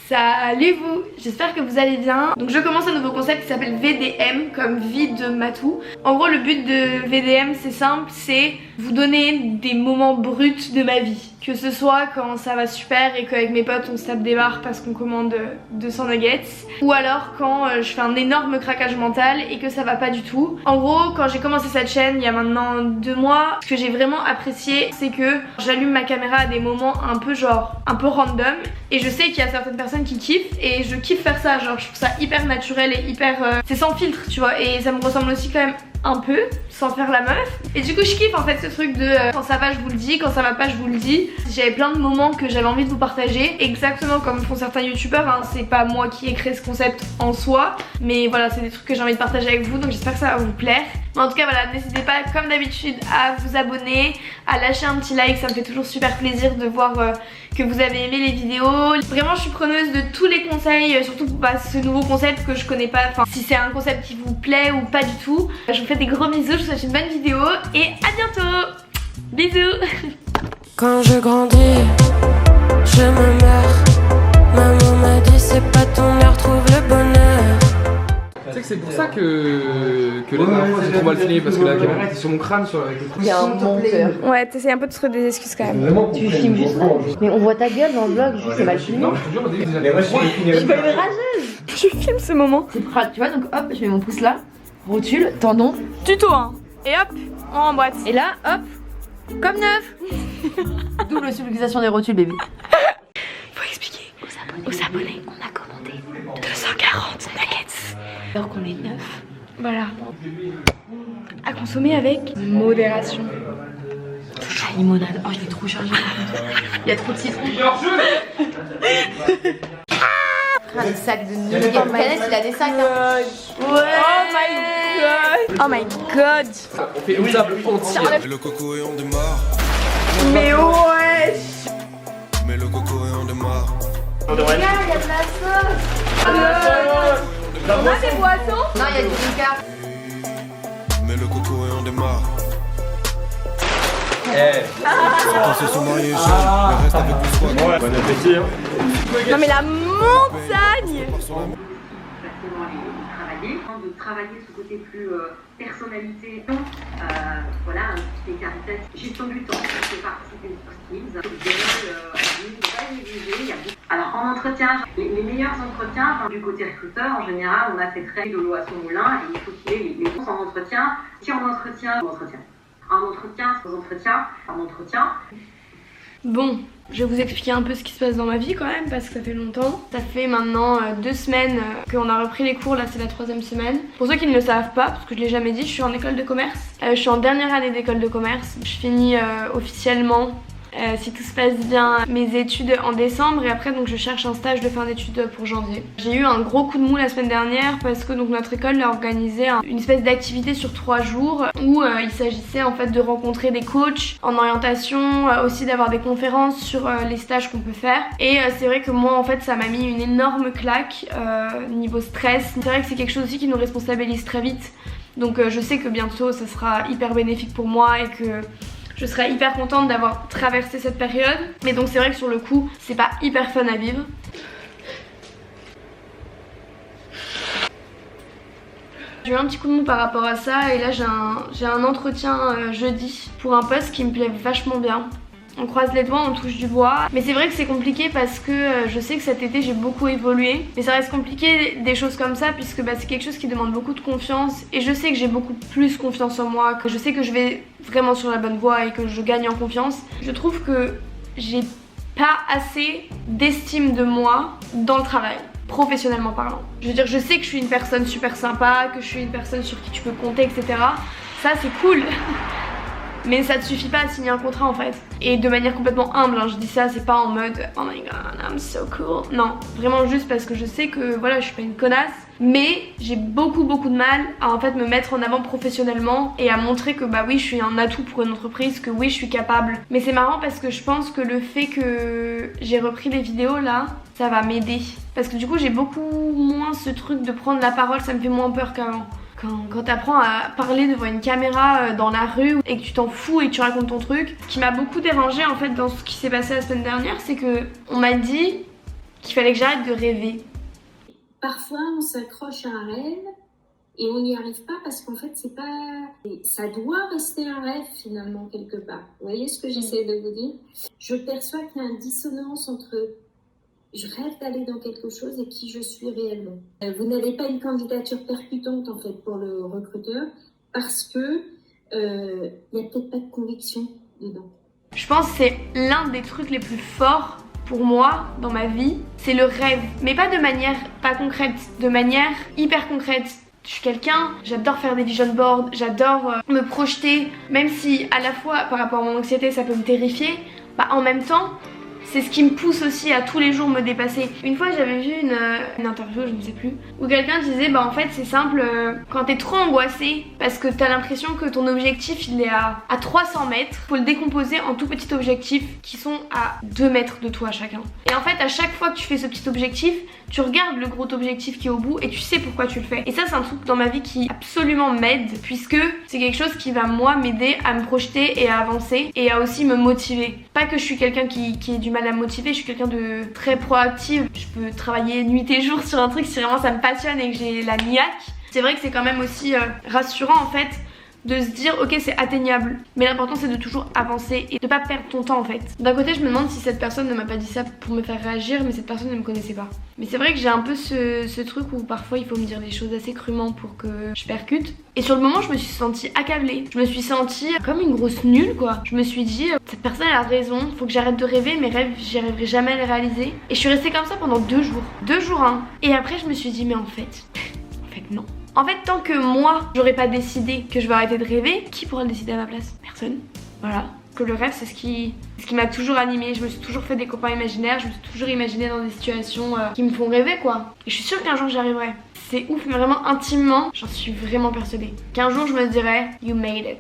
Salut vous, j'espère que vous allez bien. Donc je commence un nouveau concept qui s'appelle VDM, comme vie de Matou. En gros le but de VDM c'est simple, c'est vous donner des moments bruts de ma vie. Que ce soit quand ça va super et qu'avec mes potes on se tape des barres parce qu'on commande 200 nuggets. Ou alors quand je fais un énorme craquage mental et que ça va pas du tout. En gros quand j'ai commencé cette chaîne il y a maintenant 2 mois, ce que j'ai vraiment apprécié c'est que j'allume ma caméra à des moments un peu random. Et je sais qu'il y a certaines personnes qui kiffent et je kiffe faire ça, genre je trouve ça hyper naturel et hyper... c'est sans filtre tu vois, et ça me ressemble aussi quand même un peu, sans faire la meuf. Et du coup je kiffe en fait ce truc de quand ça va je vous le dis, quand ça va pas je vous le dis. J'avais plein de moments que j'avais envie de vous partager, exactement comme font certains youtubeurs, hein. C'est pas moi qui ai créé ce concept en soi, mais voilà c'est des trucs que j'ai envie de partager avec vous, donc j'espère que ça va vous plaire. Mais en tout cas voilà, n'hésitez pas comme d'habitude à vous abonner, à lâcher un petit like, ça me fait toujours super plaisir de voir que vous avez aimé les vidéos. Vraiment je suis preneuse de tous les conseils, surtout ce nouveau concept que je connais pas, enfin si c'est un concept qui vous plaît ou pas du tout. Je vous fais des gros bisous, je vous souhaite une bonne vidéo et à bientôt. Bisous. Quand je grandis, je me meurs. Maman m'a dit c'est pas ton heure, trouve le bonheur. Tu sais que c'est pour ça que la dernière fois j'ai trop mal fini parce que la caméra était sur mon crâne avec le truc. Il y a un monteur. Ouais, t'essayes un peu de se trouver des excuses quand même. Tu filmes juste. Mais on voit ta gueule dans le vlog, juste c'est mal filmé. Non, je te jure, Je suis pas une rageuse. Je filme ce moment. C'est pratique, tu vois, donc hop, je mets mon pouce là, rotule, tendon. Tuto hein. Et hop, on emboîte. Et là, hop, comme neuf. Double utilisation des rotules, bébé. Faut expliquer aux abonnés, on a commandé 240 nuggets. Alors qu'on est neuf. Voilà. À consommer avec modération. Ah, limonade. Oh, je l'ai trop chargé. Il y a trop de citron. Ah, les sacs de nuggets. Kenneth, il a des sacs. Hein. Ouais. Oh my god. On fait une table entière. Le coco et on démarre. Mais wesh. Mais le coco et on démarre. Regarde, il y a de la sauce. On a des boissons. Non, il y a du Lucas. Mais le coco et on démarre. Eh. Se sont mariés jeunes, mais reste avec le soin. Bon appétit hein. Non mais la montagne. De travailler ce côté plus personnalité, voilà, un petit caritas, gestion du temps, c'est participer aux skills, pas négliger. Alors en entretien, les meilleurs entretiens du côté recruteur, en général, on a cette règle de l'eau à son moulin et il faut qu'il ait les bons en entretien. Si en entretien, Bon, je vais vous expliquer un peu ce qui se passe dans ma vie quand même parce que ça fait longtemps. Ça fait maintenant 2 semaines qu'on a repris les cours, là c'est la 3e semaine. Pour ceux qui ne le savent pas, parce que je l'ai jamais dit, je suis en école de commerce. Je suis en dernière année d'école de commerce. Je finis officiellement, si tout se passe bien, mes études en décembre et après donc je cherche un stage de fin d'études pour janvier. J'ai eu un gros coup de mou la semaine dernière parce que donc notre école a organisé une espèce d'activité sur 3 jours où il s'agissait en fait de rencontrer des coachs en orientation, aussi d'avoir des conférences sur les stages qu'on peut faire. Et c'est vrai que moi en fait ça m'a mis une énorme claque niveau stress. C'est vrai que c'est quelque chose aussi qui nous responsabilise très vite. Donc je sais que bientôt ça sera hyper bénéfique pour moi et que je serais hyper contente d'avoir traversé cette période. Mais donc c'est vrai que sur le coup, c'est pas hyper fun à vivre. J'ai eu un petit coup de mou par rapport à ça et là j'ai un entretien jeudi pour un poste qui me plaît vachement bien. On croise les doigts, on touche du bois. Mais c'est vrai que c'est compliqué parce que je sais que cet été j'ai beaucoup évolué. Mais ça reste compliqué des choses comme ça puisque c'est quelque chose qui demande beaucoup de confiance. Et je sais que j'ai beaucoup plus confiance en moi, que je sais que je vais vraiment sur la bonne voie et que je gagne en confiance. Je trouve que j'ai pas assez d'estime de moi dans le travail, professionnellement parlant. Je veux dire, je sais que je suis une personne super sympa, que je suis une personne sur qui tu peux compter, etc. Ça c'est cool. Mais ça ne suffit pas à signer un contrat en fait. Et de manière complètement humble, hein, je dis ça, c'est pas en mode oh my god, I'm so cool. Non, vraiment juste parce que je sais que voilà, je suis pas une connasse. Mais j'ai beaucoup de mal à en fait me mettre en avant professionnellement et à montrer que bah oui, je suis un atout pour une entreprise, que oui, je suis capable. Mais c'est marrant parce que je pense que le fait que j'ai repris les vidéos là, ça va m'aider. Parce que du coup, j'ai beaucoup moins ce truc de prendre la parole, ça me fait moins peur qu'avant. Quand t'apprends à parler devant une caméra dans la rue et que tu t'en fous et que tu racontes ton truc, ce qui m'a beaucoup dérangée en fait dans ce qui s'est passé la semaine dernière, c'est que on m'a dit qu'il fallait que j'arrête de rêver. Parfois, on s'accroche à un rêve et on n'y arrive pas parce qu'en fait, c'est pas... ça doit rester un rêve finalement quelque part. Vous voyez ce que j'essaie de vous dire? Je perçois qu'il y a une dissonance entre je rêve d'aller dans quelque chose et qui je suis réellement. Vous n'avez pas une candidature percutante en fait pour le recruteur parce que il n'y a peut-être pas de conviction dedans. Je pense que c'est l'un des trucs les plus forts pour moi dans ma vie, c'est le rêve, mais pas de manière pas concrète, de manière hyper concrète. Je suis quelqu'un, j'adore faire des vision boards, j'adore me projeter, même si à la fois par rapport à mon anxiété ça peut me terrifier, bah en même temps c'est ce qui me pousse aussi à tous les jours me dépasser. Une fois j'avais vu une interview, je ne sais plus, où quelqu'un disait bah en fait c'est simple, quand t'es trop angoissé parce que t'as l'impression que ton objectif il est à 300 mètres, faut le décomposer en tout petits objectifs qui sont à 2 mètres de toi chacun. Et en fait à chaque fois que tu fais ce petit objectif, tu regardes le gros objectif qui est au bout et tu sais pourquoi tu le fais. Et ça c'est un truc dans ma vie qui absolument m'aide puisque c'est quelque chose qui va moi m'aider à me projeter et à avancer et à aussi me motiver. Pas que je suis quelqu'un qui ait du mal à me motiver, je suis quelqu'un de très proactive. Je peux travailler nuit et jour sur un truc si vraiment ça me passionne et que j'ai la niaque. C'est vrai que c'est quand même aussi rassurant en fait de se dire ok c'est atteignable, mais l'important c'est de toujours avancer et de pas perdre ton temps en fait. D'un côté je me demande si cette personne ne m'a pas dit ça pour me faire réagir, mais cette personne ne me connaissait pas. Mais c'est vrai que j'ai un peu ce truc où parfois il faut me dire des choses assez crûment pour que je percute. Et sur le moment je me suis sentie accablée, je me suis sentie comme une grosse nulle quoi. Je me suis dit cette personne elle a raison, faut que j'arrête de rêver, mes rêves j'y arriverai jamais à les réaliser. Et je suis restée comme ça pendant 2 jours, 2 jours hein. Et après je me suis dit mais en fait non. En fait, tant que moi, j'aurais pas décidé que je vais arrêter de rêver, qui pourra le décider à ma place? Personne. Voilà. Que le rêve, c'est ce qui m'a toujours animée. Je me suis toujours fait des copains imaginaires, je me suis toujours imaginée dans des situations qui me font rêver, quoi. Et je suis sûre qu'un jour, j'y arriverai. C'est ouf, mais vraiment intimement, j'en suis vraiment persuadée. Qu'un jour, je me dirais, you made it.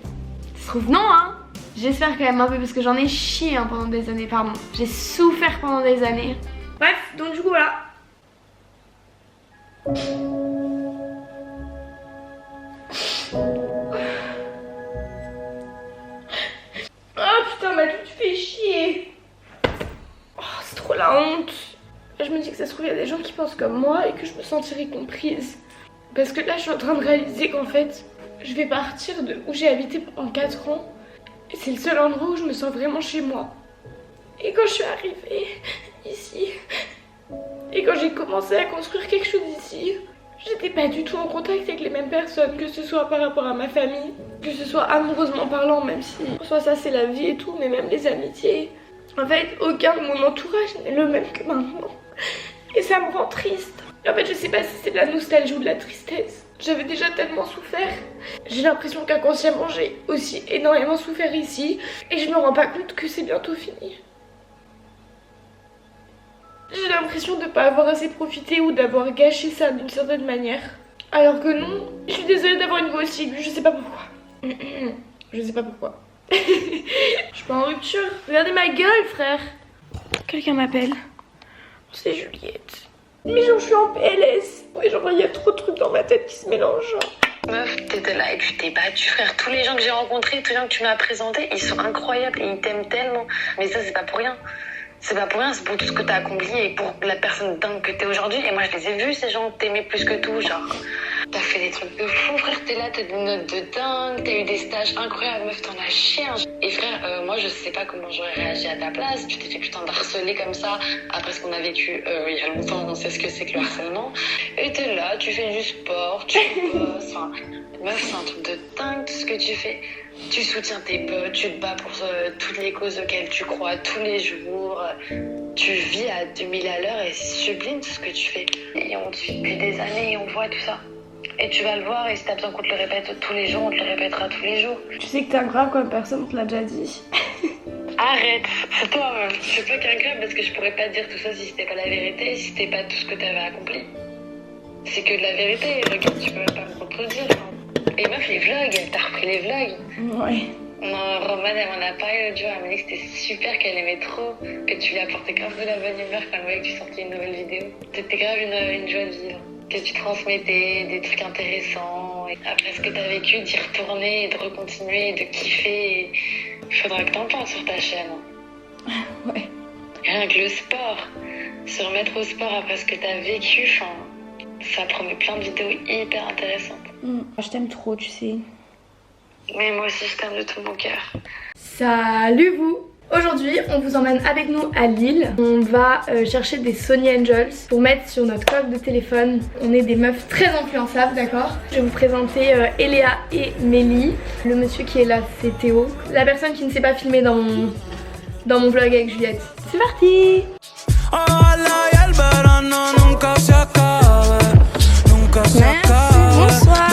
Ça se trouve, non, hein. J'espère quand même un peu, parce que j'en ai chié hein, pendant des années, pardon. J'ai souffert pendant des années. Bref, donc du coup, voilà. Oh putain Matou, tu fais chier. Oh c'est trop la honte. Je me dis que ça se trouve il y a des gens qui pensent comme moi et que je me sentirai comprise. Parce que là je suis en train de réaliser qu'en fait je vais partir de où j'ai habité pendant 4 ans. Et c'est le seul endroit où je me sens vraiment chez moi. Et quand je suis arrivée ici, et quand j'ai commencé à construire quelque chose ici, j'étais pas du tout en contact avec les mêmes personnes, que ce soit par rapport à ma famille, que ce soit amoureusement parlant, même si soit ça c'est la vie et tout, mais même les amitiés. En fait, aucun de mon entourage n'est le même que maintenant. Et ça me rend triste. En fait, je sais pas si c'est de la nostalgie ou de la tristesse. J'avais déjà tellement souffert. J'ai l'impression qu'inconsciemment, j'ai aussi énormément souffert ici. Et je me rends pas compte que c'est bientôt fini. J'ai l'impression de pas avoir assez profité ou d'avoir gâché ça d'une certaine manière. Alors que non, je suis désolée d'avoir une voix aussi aiguë, je sais pas pourquoi. Je sais pas pourquoi. Je suis pas en rupture. Regardez ma gueule, frère. Quelqu'un m'appelle. C'est Juliette. Mais genre, je suis en PLS. Ouais, genre, il y a trop de trucs dans ma tête qui se mélangent. Meuf, t'étais là et tu t'es battue, frère. Tous les gens que j'ai rencontrés, tous les gens que tu m'as présentés, ils sont incroyables et ils t'aiment tellement. Mais ça, c'est pas pour rien. C'est pas pour rien, c'est pour tout ce que t'as accompli et pour la personne dingue que t'es aujourd'hui. Et moi, je les ai vus, ces gens, t'aimaient plus que tout, genre. T'as fait des trucs de fou, frère, t'es là, t'as des notes de dingue, t'as eu des stages incroyables, meuf, t'en as chié. Et frère, moi, je sais pas comment j'aurais réagi à ta place. Tu t'es fait putain d'harceler comme ça, après ce qu'on a vécu il y a longtemps, on sait ce que c'est que le harcèlement. Et t'es là, tu fais du sport, tu bosses, enfin... Meuf, c'est un truc de dingue tout ce que tu fais. Tu soutiens tes potes, tu te bats pour toutes les causes auxquelles tu crois tous les jours. Tu vis à 2000 à l'heure et c'est sublime tout ce que tu fais. Et on te suit depuis des années et on voit tout ça. Et tu vas le voir et si t'as besoin qu'on te le répète tous les jours, on te le répétera tous les jours. Tu sais que t'es grave comme personne, on te l'a déjà dit. Arrête, c'est toi, je suis pas qu'un grave parce que je pourrais pas dire tout ça si c'était pas la vérité, si c'était pas tout ce que t'avais accompli. C'est que de la vérité, regarde, tu peux même pas me contredire. Et meuf, les vlogs, t'as repris les vlogs? Ouais. Non, Romane, elle m'en a parlé l'autre jour, elle m'a dit que c'était super, qu'elle aimait trop, que tu lui apportais grave de la bonne humeur quand elle voyait que tu sortais une nouvelle vidéo. C'était grave une joie de vivre, que tu transmettais des trucs intéressants. Et après ce que t'as vécu, d'y retourner, et de recontinuer, de kiffer. Il faudra que t'en parles sur ta chaîne. Ouais. Rien que le sport, se remettre au sport après ce que t'as vécu, enfin, ça promet plein de vidéos hyper intéressantes. Je t'aime trop, tu sais. Mais moi aussi, je t'aime de tout mon cœur. Salut vous! Aujourd'hui, on vous emmène avec nous à Lille. On va chercher des Sony Angels pour mettre sur notre coque de téléphone. On est des meufs très influençables, d'accord? Je vais vous présenter Eléa et Mélie. Le monsieur qui est là, c'est Théo. La personne qui ne s'est pas filmée dans mon vlog avec Juliette. C'est parti! Bonsoir!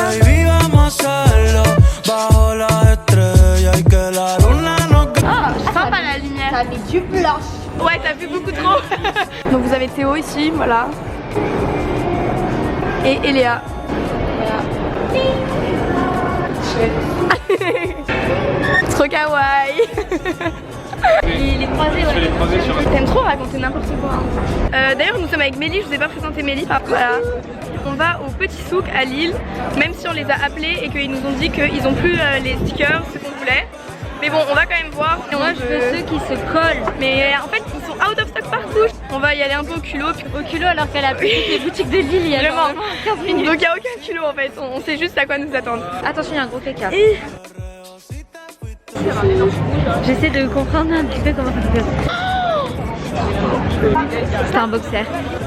Sympa la lumière. T'as mis du blanche. Ouais, t'as vu beaucoup trop. Donc vous avez Théo ici, voilà. Et Eléa. Voilà. Trop kawaii. Les croisés, ouais. T'aimes trop raconter n'importe quoi. D'ailleurs, nous sommes avec Mélie, je vous ai pas présenté Mélie. Voilà. On va au Petit Souk à Lille, même si on les a appelés et qu'ils nous ont dit qu'ils ont plus les stickers, ce qu'on voulait. Mais bon, on va quand même voir. Moi je veux ceux qui se collent. Mais en fait, ils sont out of stock partout. On va y aller un peu au culot. Au culot alors qu'elle a pris toutes les boutiques de Lille il y a Vraiment. 15 minutes. Donc il n'y a aucun culot en fait. On sait juste à quoi nous attendre. Attention, il y a un gros caca. J'essaie de comprendre un petit peu comment ça se passe. C'était un boxer.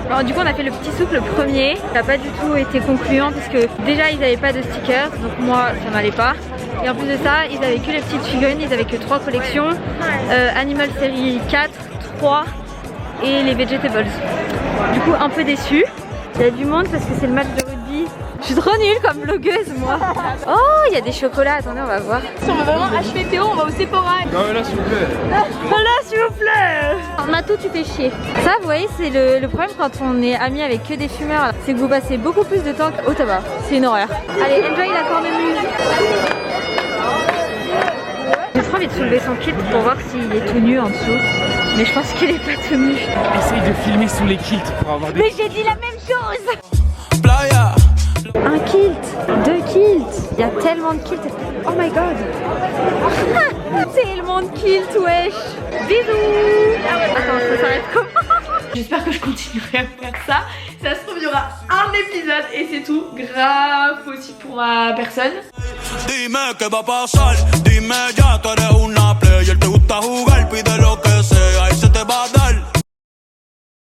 Alors du coup on a fait le Petit Souk le premier. Ça n'a pas du tout été concluant parce que déjà ils n'avaient pas de stickers. Donc moi ça m'allait pas. Et en plus de ça ils avaient que les petites figurines. Ils avaient que 3 collections. Animal série 4, 3 et les Vegetables. Du coup un peu déçu. Il y a du monde parce que c'est le match de rugby. Je suis trop nulle comme blogueuse moi. Oh il y a des chocolats, attendez on va voir. Si on veut vraiment achever Théo, on va au Sephora. Non mais là s'il vous plaît. Voilà s'il vous plaît. Matou tu fais chier. Ça vous voyez c'est le problème quand on est amis avec que des fumeurs. C'est que vous passez beaucoup plus de temps au tabac. C'est une horreur. Allez enjoy la cornemuse. J'ai trop envie de soulever son kit pour voir s'il est tout nu en dessous. Mais je pense qu'il est pas tout nu. Essaye de filmer sous les kilts pour avoir des... Mais j'ai dit la même chose. Un kilt, 2 kilts. Il y a tellement de kilts. Oh my god. Tellement de kilts, wesh. Bisous. Attends, ça s'arrête comment? J'espère que je continuerai à faire ça. Ça se trouve, il y aura un épisode et c'est tout. Grave aussi pour ma personne. Dime qué va a pasar, dime ya, tú eres una player, te gusta jugar, pide lo que sea y se te va a dar.